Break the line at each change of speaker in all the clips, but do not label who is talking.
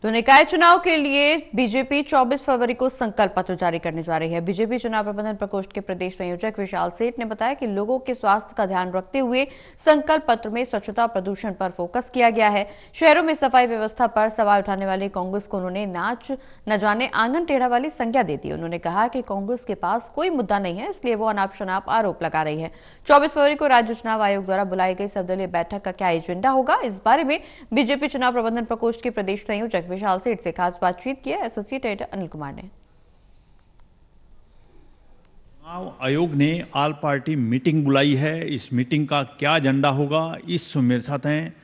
तो निकाय चुनाव के लिए बीजेपी 24 फरवरी को संकल्प पत्र जारी करने जा रही है। बीजेपी चुनाव प्रबंधन प्रकोष्ठ के प्रदेश संयोजक विशाल सेठ ने बताया कि लोगों के स्वास्थ्य का ध्यान रखते हुए संकल्प पत्र में स्वच्छता और प्रदूषण पर फोकस किया गया है। शहरों में सफाई व्यवस्था पर सवाल उठाने वाले कांग्रेस को उन्होंने नाच न जाने आंगन टेढ़ा वाली संज्ञा दे दी। उन्होंने कहा कि कांग्रेस के पास कोई मुद्दा नहीं है, इसलिए वो अनाप शनाप आरोप लगा रही है। 24 फरवरी को राज्य चुनाव आयोग द्वारा बुलाई गई सर्वदलीय बैठक का क्या एजेंडा होगा, इस बारे में बीजेपी चुनाव प्रबंधन प्रकोष्ठ के प्रदेश संयोजक विशाल सेठ से खास बातचीत की है एसोसिएट एडिटर अनिल कुमार ने।
चुनाव आयोग ने ऑल पार्टी मीटिंग बुलाई है। इस मीटिंग का क्या एजेंडा होगा, इस मेरे साथ हैं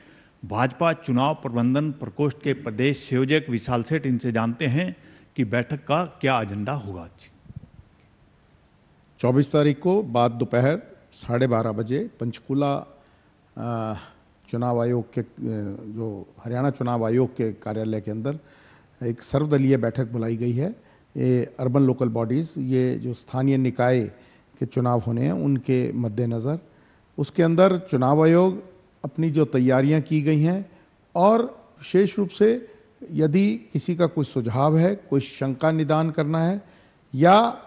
भाजपा चुनाव प्रबंधन प्रकोष्ठ के प्रदेश संयोजक विशाल सेठ। इनसे जानते हैं कि बैठक का क्या एजेंडा होगा।
24 तारीख को बाद दोपहर 12:30 बजे पंचकूला चुनाव आयोग के जो हरियाणा चुनाव आयोग के कार्यालय के अंदर एक सर्वदलीय बैठक बुलाई गई है। ये अर्बन लोकल बॉडीज़, ये जो स्थानीय निकाय के चुनाव होने हैं उनके मद्देनज़र उसके अंदर चुनाव आयोग अपनी जो तैयारियां की गई हैं और विशेष रूप से यदि किसी का कोई सुझाव है, कोई शंका निदान करना है या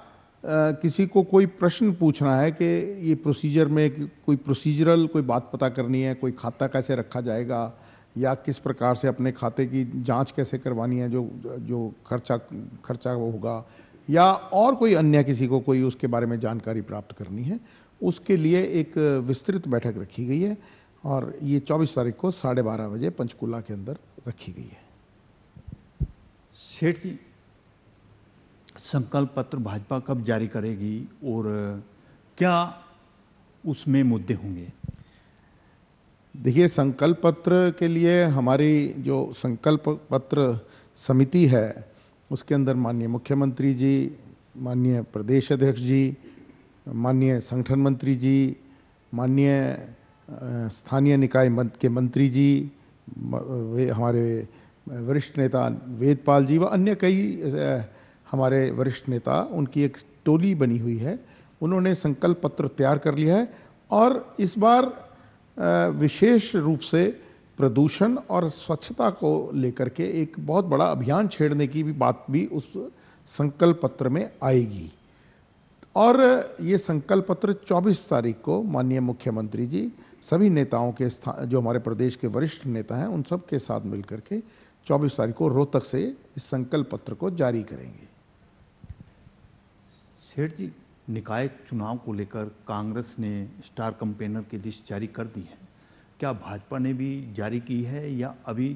किसी को कोई प्रश्न पूछना है कि ये प्रोसीजर में कोई प्रोसीजरल कोई बात पता करनी है, कोई खाता कैसे रखा जाएगा या किस प्रकार से अपने खाते की जांच कैसे करवानी है, जो खर्चा वो होगा या और कोई अन्य किसी को कोई उसके बारे में जानकारी प्राप्त करनी है, उसके लिए एक विस्तृत बैठक रखी गई है और ये 24 तारीख को 12:30 बजे पंचकूला के अंदर रखी गई है।
सेठ जी, संकल्प पत्र भाजपा कब जारी करेगी और क्या उसमें मुद्दे होंगे?
देखिए, संकल्प पत्र के लिए हमारी जो संकल्प पत्र समिति है उसके अंदर माननीय मुख्यमंत्री जी, माननीय प्रदेश अध्यक्ष जी, माननीय संगठन मंत्री जी, माननीय स्थानीय निकाय के मंत्री जी, हमारे वरिष्ठ नेता वेदपाल जी व अन्य कई हमारे वरिष्ठ नेता, उनकी एक टोली बनी हुई है। उन्होंने संकल्प पत्र तैयार कर लिया है और इस बार विशेष रूप से प्रदूषण और स्वच्छता को लेकर के एक बहुत बड़ा अभियान छेड़ने की भी बात भी उस संकल्प पत्र में आएगी। और ये संकल्प पत्र 24 तारीख को माननीय मुख्यमंत्री जी सभी नेताओं के जो हमारे प्रदेश के वरिष्ठ नेता हैं उन सब के साथ मिलकर के 24 तारीख को रोहतक से इस संकल्प पत्र को जारी करेंगे।
सेठ जी, निकाय चुनाव को लेकर कांग्रेस ने स्टार कैंपेनर की लिस्ट जारी कर दी है, क्या भाजपा ने भी जारी की है या अभी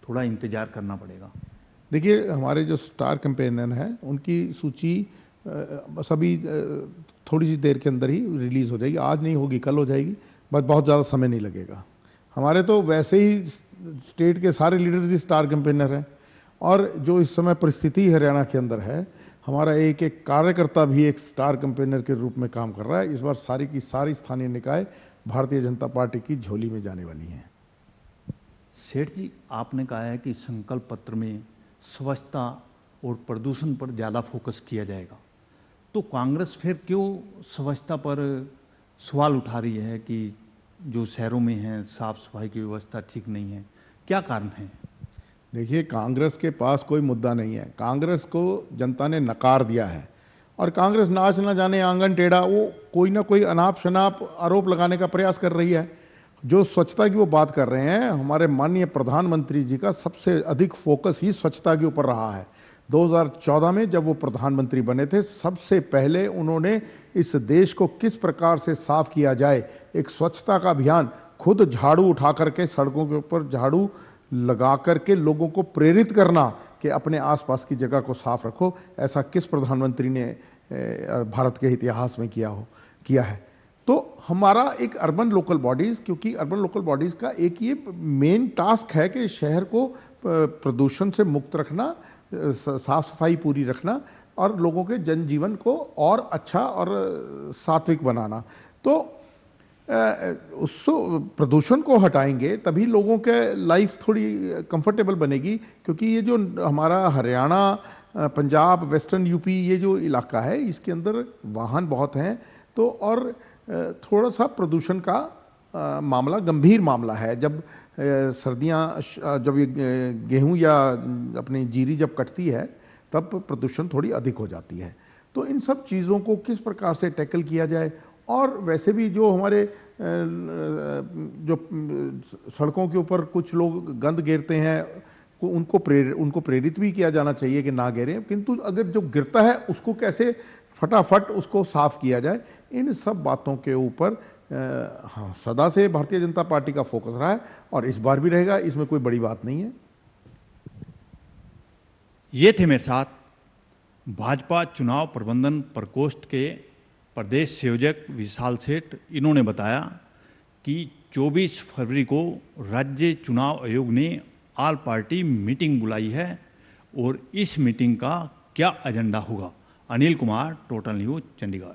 थोड़ा इंतजार करना पड़ेगा?
देखिए, हमारे जो स्टार कैंपेनर हैं उनकी सूची बस अभी थोड़ी सी देर के अंदर ही रिलीज़ हो जाएगी। आज नहीं होगी, कल हो जाएगी, बस बहुत ज़्यादा समय नहीं लगेगा। हमारे तो वैसे ही स्टेट के सारे लीडर्स ही स्टार कैंपेनर हैं और जो इस समय परिस्थिति हरियाणा के अंदर है, हमारा एक एक कार्यकर्ता भी एक स्टार कैंपेनर के रूप में काम कर रहा है। इस बार सारी की सारी स्थानीय निकाय भारतीय जनता पार्टी की झोली में जाने वाली हैं।
सेठ जी, आपने कहा है कि संकल्प पत्र में स्वच्छता और प्रदूषण पर ज़्यादा फोकस किया जाएगा, तो कांग्रेस फिर क्यों स्वच्छता पर सवाल उठा रही है कि जो शहरों में है साफ सफाई की व्यवस्था ठीक नहीं है, क्या कारण है?
देखिए, कांग्रेस के पास कोई मुद्दा नहीं है। कांग्रेस को जनता ने नकार दिया है और कांग्रेस नाच न जाने आंगन टेढ़ा, वो कोई ना कोई अनाप शनाप आरोप लगाने का प्रयास कर रही है। जो स्वच्छता की वो बात कर रहे हैं, हमारे माननीय प्रधानमंत्री जी का सबसे अधिक फोकस ही स्वच्छता के ऊपर रहा है। 2014 में जब वो प्रधानमंत्री बने थे, सबसे पहले उन्होंने इस देश को किस प्रकार से साफ किया जाए, एक स्वच्छता का अभियान, खुद झाड़ू उठा करके सड़कों के ऊपर झाड़ू लगा करके लोगों को प्रेरित करना कि अपने आसपास की जगह को साफ रखो, ऐसा किस प्रधानमंत्री ने भारत के इतिहास में किया है। तो हमारा एक अर्बन लोकल बॉडीज़, क्योंकि अर्बन लोकल बॉडीज़ का एक ये मेन टास्क है कि शहर को प्रदूषण से मुक्त रखना, साफ सफाई पूरी रखना और लोगों के जनजीवन को और अच्छा और सात्विक बनाना। तो उस प्रदूषण को हटाएंगे तभी लोगों के लाइफ थोड़ी कंफर्टेबल बनेगी, क्योंकि ये जो हमारा हरियाणा, पंजाब, वेस्टर्न यूपी ये जो इलाका है इसके अंदर वाहन बहुत हैं, तो और थोड़ा सा प्रदूषण का मामला गंभीर मामला है। जब सर्दियां जब ये गेहूं या अपनी जीरी जब कटती है तब प्रदूषण थोड़ी अधिक हो जाती है। तो इन सब चीज़ों को किस प्रकार से टैकल किया जाए, और वैसे भी जो हमारे जो सड़कों के ऊपर कुछ लोग गंद गिरते हैं उनको प्रेरित भी किया जाना चाहिए कि ना गिरें, किंतु अगर जो गिरता है उसको कैसे फटाफट उसको साफ किया जाए, इन सब बातों के ऊपर हाँ सदा से भारतीय जनता पार्टी का फोकस रहा है और इस बार भी रहेगा। इसमें कोई बड़ी बात नहीं है।
ये थे मेरे साथ भाजपा चुनाव प्रबंधन प्रकोष्ठ के प्रदेश संयोजक विशाल सेठ। इन्होंने बताया कि 24 फरवरी को राज्य चुनाव आयोग ने ऑल पार्टी मीटिंग बुलाई है और इस मीटिंग का क्या एजेंडा होगा। Anil Kumar, total news, Chandigarh.